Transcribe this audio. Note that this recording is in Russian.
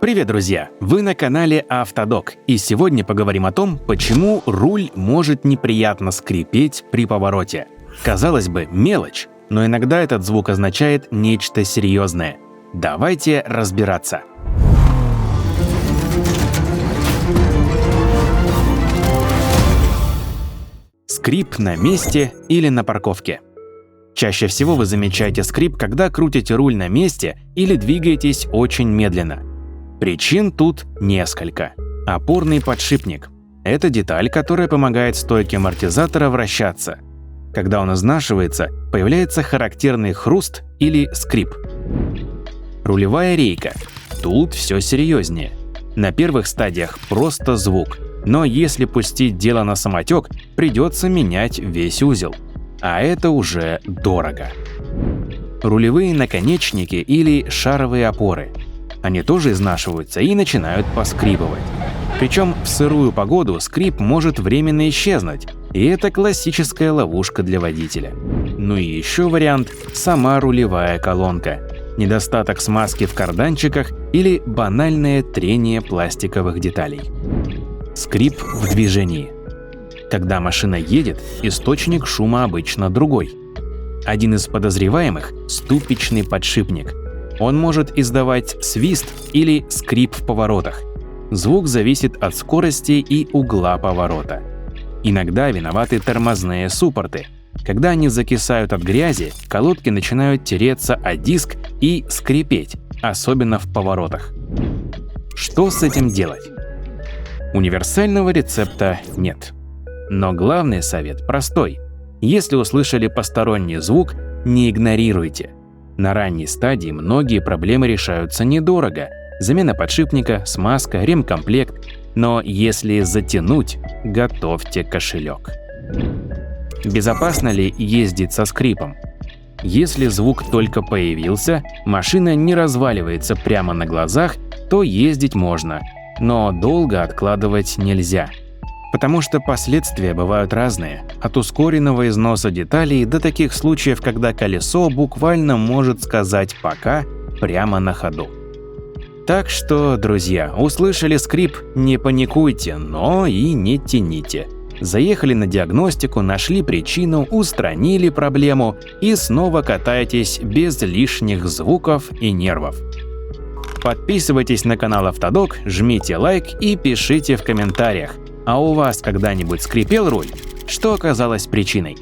Привет, друзья! Вы на канале Автодок, и сегодня поговорим о том, почему руль может неприятно скрипеть при повороте. Казалось бы, мелочь, но иногда этот звук означает нечто серьезное. Давайте разбираться. Скрип на месте или на парковке. Чаще всего вы замечаете скрип, когда крутите руль на месте или двигаетесь очень медленно. Причин тут несколько. Опорный подшипник – это деталь, которая помогает стойке амортизатора вращаться. Когда он изнашивается, появляется характерный хруст или скрип. Рулевая рейка. Тут все серьезнее. На первых стадиях просто звук, но если пустить дело на самотек, придется менять весь узел. А это уже дорого. Рулевые наконечники или шаровые опоры. Они тоже изнашиваются и начинают поскрипывать. Причем в сырую погоду скрип может временно исчезнуть, и это классическая ловушка для водителя. Ну и еще вариант – сама рулевая колонка. Недостаток смазки в карданчиках или банальное трение пластиковых деталей. Скрип в движении. Когда машина едет, источник шума обычно другой. Один из подозреваемых – ступичный подшипник. Он может издавать свист или скрип в поворотах. Звук зависит от скорости и угла поворота. Иногда виноваты тормозные суппорты. Когда они закисают от грязи, колодки начинают тереться о диск и скрипеть, особенно в поворотах. Что с этим делать? Универсального рецепта нет. Но главный совет простой. Если услышали посторонний звук, не игнорируйте. На ранней стадии многие проблемы решаются недорого. Замена подшипника, смазка, ремкомплект. Но если затянуть, готовьте кошелек. Безопасно ли ездить со скрипом? Если звук только появился, машина не разваливается прямо на глазах, то ездить можно, но долго откладывать нельзя. Потому что последствия бывают разные, от ускоренного износа деталей до таких случаев, когда колесо буквально может сказать «пока» прямо на ходу. Так что, друзья, услышали скрип, не паникуйте, но и не тяните. Заехали на диагностику, нашли причину, устранили проблему и снова катаетесь без лишних звуков и нервов. Подписывайтесь на канал Автодок, жмите лайк и пишите в комментариях. А у вас когда-нибудь скрипел руль? Что оказалось причиной?